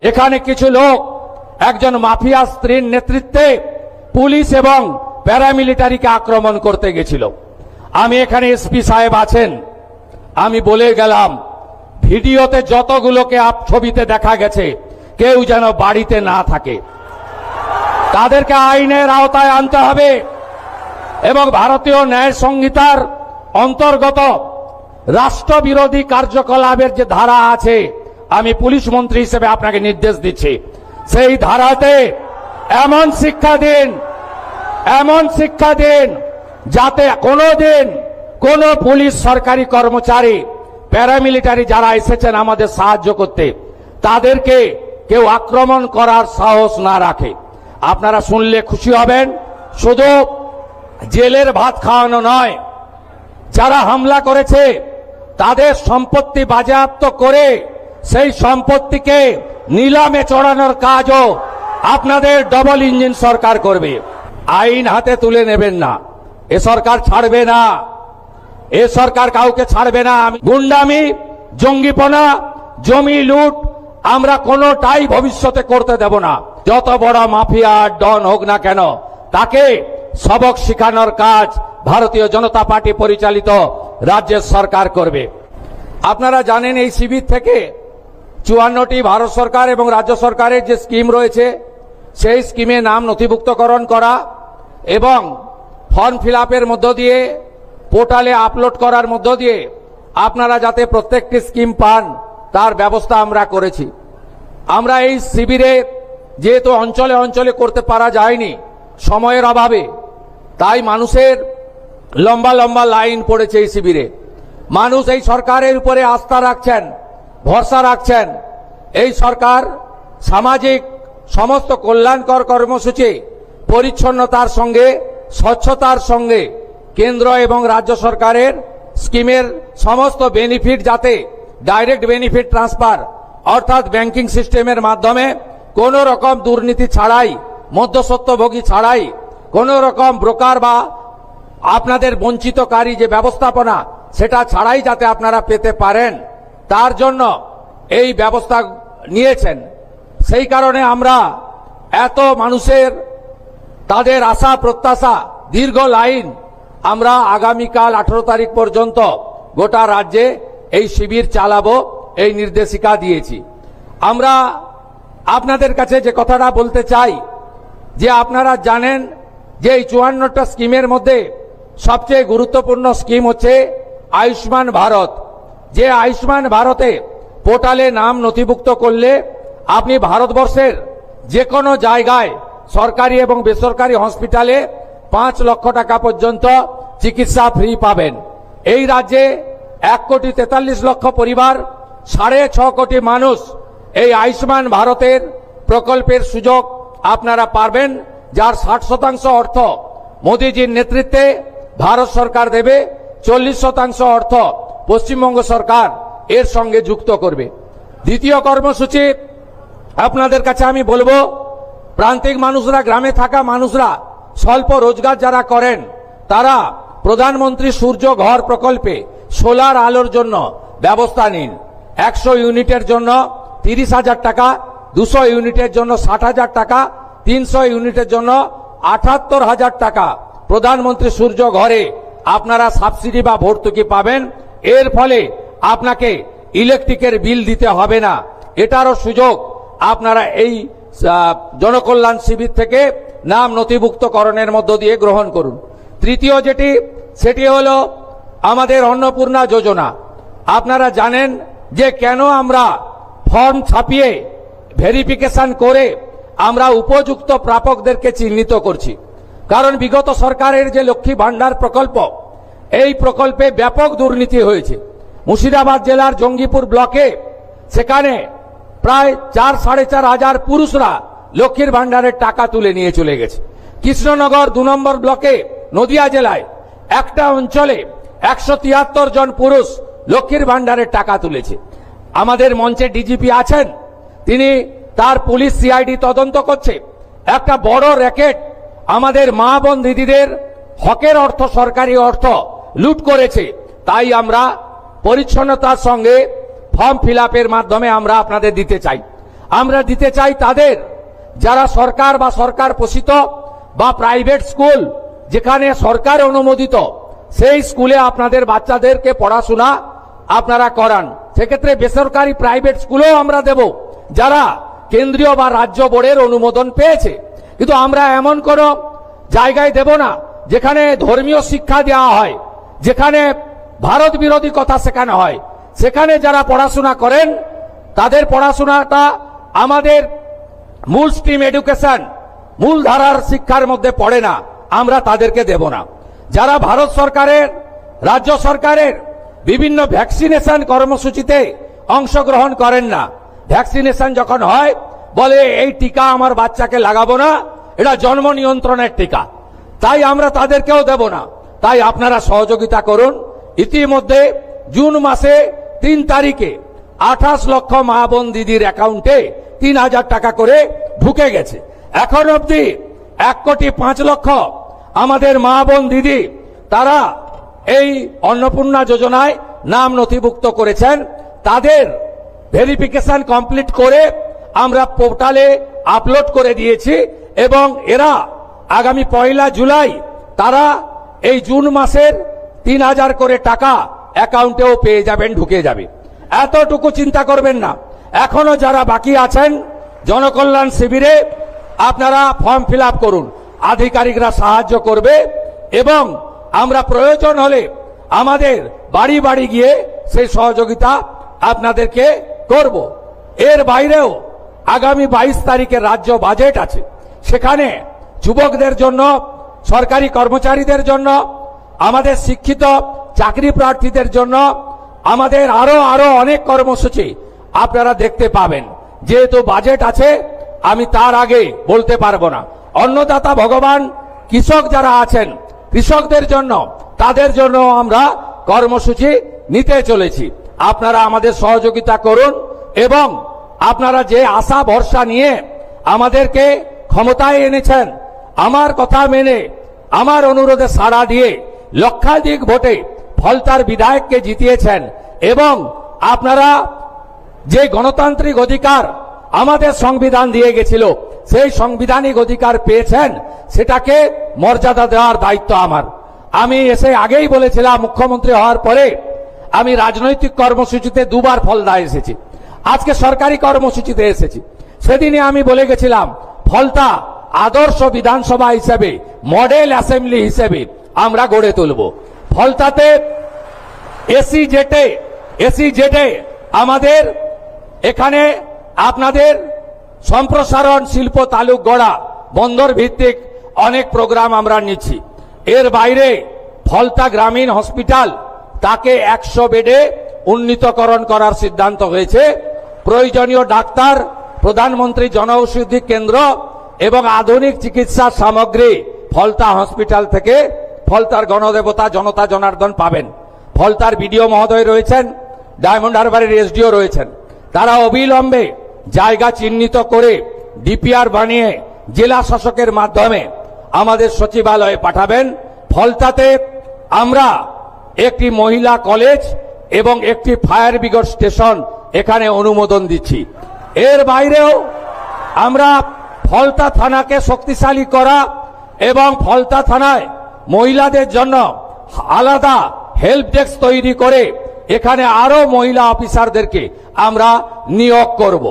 এখানে কিছু লোক একজন মাফিয়া স্ত্রীর নেতৃত্বে পুলিশ এবং প্যারামিলিটারিকে আক্রমণ করতে গেছিল। আমি এখানে এসপি সাহেব আছেন, আমি বলে গেলাম ভিডিওতে যতগুলোকে ছবিতে দেখা গেছে কেউ যেন বাড়িতে না থাকে, তাদেরকে আইনের আওতায় আনতে হবে এবং ভারতীয় ন্যায় সংহিতার অন্তর্গত রাষ্ট্রবিরোধী কার্যকলাপের যে ধারা আছে, আমি পুলিশ মন্ত্রী হিসেবে আপনাকে নির্দেশ দিচ্ছি, সেই ধারাতে এমন শিক্ষা দিন যাতে কোনোদিন কোন পুলিশ সরকারি কর্মচারী প্যারামিলিটারি যারা এসেছেন আমাদের সাহায্য করতে তাদেরকে কেউ আক্রমণ করার সাহস না রাখে। আপনারা শুনলে খুশি হবেন, শুধু জেলের ভাত খাওয়ানো নয়, যারা হামলা করেছে তাদের সম্পত্তি বাজেয়াপ্ত করে সেই সম্পত্তিকে নিলামে চড়ানোর কাজও আপনাদের ডবল ইঞ্জিন সরকার করবে। আইন হাতে তুলে নেবেন না, এ সরকার ছাড়বে না, এ সরকার কাউকে ছাড়বে না। গুন্ডামি, জঙ্গিপনা, জমি লুট আমরা কোনোটাই ভবিষ্যতে করতে দেব না। যত বড় মাফিয়া ডন হোক না কেন তাকে সবক শেখানোর কাজ ভারতীয় জনতা পার্টি পরিচালিত রাজ্যের সরকার করবে। আপনারা জানেন এই শিবির থেকে 54টি ভারত সরকার এবং রাজ্য সরকারের যে স্কিম রয়েছে সেই স্কিমে নাম নথিভুক্তকরণ করা এবং ফর্ম ফিল আপের মধ্য দিয়ে পোর্টালে আপলোড করার মধ্য দিয়ে আপনারা যাতে প্রত্যেকটি স্কিম পান তার ব্যবস্থা আমরা করেছি। আমরা এই শিবিরে যেহেতু অঞ্চলে অঞ্চলে করতে পারা যায়নি সময়ের অভাবে, তাই মানুষের লম্বা লম্বা লাইন পড়েছে এই শিবিরে। মানুষ এই সরকারের উপরে আস্থা রাখছেন, ভরসা রাখছেন। এই সরকার সামাজিক সমস্ত কল্যাণকর কর্মসূচি পরিচ্ছন্নতার সঙ্গে স্বচ্ছতার সঙ্গে কেন্দ্র এবং রাজ্য সরকারের স্কিমের সমস্ত বেনিফিট যাতে ডাইরেক্ট বেনিফিট ট্রান্সফার অর্থাৎ ব্যাংকিং সিস্টেমের মাধ্যমে কোনো রকম দুর্নীতি ছাড়াই, মধ্যস্বত্বভোগী ছাড়াই, কোনো রকম ব্রোকার বা আপনাদের বঞ্চিতকারী যে ব্যবস্থাপনা সেটা ছাড়াই যাতে আপনারা পেতে পারেন তার জন্য এই ব্যবস্থা নিয়েছেন। সেই কারণে আমরা এত মানুষের তাদের আশা প্রত্যাশা দীর্ঘ লাইন আমরা আগামীকাল 18 তারিখ পর্যন্ত গোটা রাজ্যে এই শিবির চালাবো এই নির্দেশিকা দিয়েছি। আমরা আপনাদের কাছে যে কথাটা বলতে চাই যে আপনারা জানেন যে এই 54টা স্কিমের মধ্যে সবচেয়ে গুরুত্বপূর্ণ স্কিম হচ্ছে আয়ুষ্মান ভারত। যে আয়ুষ্মান ভারতে পোর্টালে নাম নথিভুক্ত করলে আপনি ভারতবর্ষের যে কোনো জায়গায় সরকারি এবং বেসরকারি হসপিটালে 5 লক্ষ টাকা পর্যন্ত চিকিৎসা ফ্রি পাবেন। এই রাজ্যে 1,43,00,000 পরিবার, 6.5 কোটি মানুষ এই আয়ুষ্মান ভারতের প্রকল্পের সুযোগ আপনারা পাবেন, যার 60% অর্থ মোদীজির নেতৃত্বে ভারত সরকার দেবে, 40% অর্থ পশ্চিমবঙ্গ সরকার এর সঙ্গে যুক্ত করবে। দ্বিতীয় কর্মসূচি আপনাদের কাছে আমি বলবো, প্রান্তিক মানুষরা, গ্রামে থাকা মানুষরা, স্বল্প রোজগার যারা করেন তারা প্রধানমন্ত্রী সূর্য ঘর প্রকল্পে সোলার আলোর জন্য ব্যবস্থা নিন। 100 ইউনিটের জন্য 30,000 টাকা, 200 ইউনিটের জন্য 60,000 টাকা, 300 ইউনিটের জন্য 78,000 টাকা প্রধানমন্ত্রী সূর্য ঘরে আপনারা সাবসিডি বা ভর্তুকি পাবেন। এর ফলে আপনাকে ইলেকট্রিকের বিল দিতে হবে না। এটারও সুযোগ আপনারা এই জনকল্যাণ শিবির থেকে নাম নথিভুক্তকরণের মধ্য দিয়ে গ্রহণ করুন। তৃতীয় সেটি হলো আমাদের অন্নপূর্ণা যোজনা। আপনারা জানেন যে কেন আমরা ফর্ম ছাপিয়ে ভেরিফিকেশন করে আমরা উপযুক্ত প্রাপকদেরকে চিহ্নিত করছি। কারণ বিগত সরকারের যে লক্ষ্মী ভান্ডার প্রকল্প, এই প্রকল্পে ব্যাপক দুর্নীতি হয়েছে। মুর্শিদাবাদ জেলার জঙ্গিপুর ব্লকে সেখানে প্রায় 4-4.5 হাজার পুরুষরা লক্ষ্মীর ভান্ডারের টাকা তুলে নিয়ে চলে গেছে। কৃষ্ণনগর 2 নম্বর ব্লকে নদিয়া জেলায় একটা অঞ্চলে 173 জন পুরুষ লক্ষ্মীর ভান্ডারের টাকা তুলেছে। আমাদের মঞ্চে ডিজিপি আছেন, তিনি তার পুলিশ সিআইডি তদন্ত করছে। একটা বড় র্যাকেট আমাদের মা বোন দিদিদের হকের অর্থ, সরকারি অর্থ লুট করেছে। তাই আমরা পরিচ্ছন্নতার সঙ্গে ফর্ম ফিল আপের মাধ্যমে আমরা আপনাদের দিতে চাই। আমরা দিতে চাই তাদের যারা সরকার বা সরকার পোষিত বা প্রাইভেট স্কুল যেখানে সরকার অনুমোদিত সেই স্কুলে আপনাদের বাচ্চাদেরকে পড়াশোনা আপনারা করান। সেক্ষেত্রে বেসরকারি প্রাইভেট স্কুলেও আমরা দেব যারা কেন্দ্রীয় বা রাজ্য বোর্ডের অনুমোদন পেয়েছে। কিন্তু আমরা এমন কোন জায়গায় দেব না যেখানে ধর্মীয় শিক্ষা দেওয়া হয়, যেখানে ভারত বিরোধী কথা শেখানো হয়। সেখানে যারা পড়াশোনা করেন তাদের পড়াশোনাটা আমাদের মূল স্ট্রিম এডুকেশন, মূল ধারার শিক্ষার মধ্যে পড়ে না, আমরা তাদেরকে দেব না। যারা ভারত সরকারের, রাজ্য সরকারের বিভিন্ন ভ্যাকসিনেশন কর্মসূচিতে অংশগ্রহণ করেন না, ভ্যাকসিনেশন যখন হয় বলে এই টিকা আমার বাচ্চাকে লাগাবো না, এটা জন্ম নিয়ন্ত্রণের টিকা, তাই আমরা তাদেরকেও দেব না। তাই আপনারা সহযোগিতা করুন। ইতিমধ্যে জুন মাসে 3 তারিখে 28 লক্ষ মা বোন দিদির অ্যাকাউন্টে 3000 টাকা করে ঢুকে গেছে। এখন অবধি 1,05,00,000 আমাদের মা বোন দিদি তারা এই অন্নপূর্ণা যোজনায় নাম নথিভুক্ত করেছেন। তাদের ভেরিফিকেশন কমপ্লিট করে আমরা পোর্টালে আপলোড করে দিয়েছি এবং এরা আগামী 1 জুলাই তারা এই জুন মাসের 3000 করে টাকা অ্যাকাউন্টেও পেয়ে যাবেন, ঢুকে যাবে। এতটুকু চিন্তা করবেন না। এখনো যারা বাকি আছেন জনকল্যাণ শিবিরে আপনারা ফর্ম ফিল আপ করুন, আধিকারিকরা সাহায্য করবে এবং আমরা প্রয়োজন হলে আমাদের বাড়ি বাড়ি গিয়ে সেই সহযোগিতা আপনাদেরকে করব। এর বাইরেও আগামী 22 তারিখে রাজ্য বাজেট আছে, সেখানে যুবকদের জন্য, সরকারি কর্মচারীদের জন্য, আমাদের শিক্ষিত চাকরি প্রার্থীদের জন্য আমাদের আরো অনেক কর্মসূচি আপনারা দেখতে পাবেন। যেহেতু বাজেট আছে আমি তার আগে বলতে পারবো না। অন্নদাতা ভগবান, কৃষক যারা আছেন কৃষকদের জন্য, তাদের জন্য আমরা কর্মসূচি নিতে চলেছি। আপনারা আমাদের সহযোগিতা করুন এবং আপনারা যে আশা ভরসা নিয়ে আমাদেরকে ক্ষমতায় এনেছেন, আমার কথা মেনে আমার অনুরোধে সাড়া দিয়ে লক্ষাধিক ভোটে ফলতার বিধায়ককে জিতিয়েছেন এবং আপনারা যে গণতান্ত্রিক অধিকার আমাদের সংবিধান দিয়ে গেছিল সেই সাংবিধানিক অধিকার পেয়েছেন, সেটাকে মর্যাদা দেওয়ার দায়িত্ব আমার। আমি এসে আগেই বলেছিলাম, মুখ্যমন্ত্রী হওয়ার পরে আমি রাজনৈতিক কর্মসূচিতে 2 বার ফলদা এসেছি, আজকে সরকারি কর্মসূচিতে এসেছি। সেদিনে আমি বলে গেছিলাম ফলতা আদর্শ বিধানসভা হিসেবে, মডেল অ্যাসেম্বলি হিসেবে আমরা গড়ে তুলব। ফলতাতে এসি জেটে আমাদের এখানে আপনাদের সম্প্রসারণ, শিল্প তালুক গড়া, বন্দর ভিত্তিক অনেক প্রোগ্রাম আমরা নিচ্ছি। এর বাইরে ফলতা গ্রামীণ হসপিটাল তাকে 100 বেডে উন্নীতকরণ করার সিদ্ধান্ত হয়েছে। প্রয়োজনীয় ডাক্তার, প্রধানমন্ত্রী জনঔষধি কেন্দ্র এবং আধুনিক চিকিৎসা সামগ্রী ফলতা হসপিটাল থেকে ফলতার গণদেবতা জনতা জনার্দন পাবেন। ফলতার বিডিও মহোদয় রয়েছেন, ডায়মন্ড হারবারের এসডিও রয়েছেন, তারা অবিলম্বে জায়গা চিহ্নিত করে ডিপিআর বানিয়ে জেলা শাসকের মাধ্যমে আমাদের সচিবালয়ে পাঠাবেন। ফলতাতে আমরা একটি মহিলা কলেজ এবং একটি ফায়ার ব্রিগেড স্টেশন এখানে অনুমোদন দিচ্ছি। এর বাইরেও আমরা ফলতা থানাকে শক্তিশালী করা এবং ফলতা থানায় মহিলাদের জন্য আলাদা হেল্প ডেস্ক তৈরি করে এখানে আরো মহিলা অফিসারদেরকে আমরা নিয়োগ করব।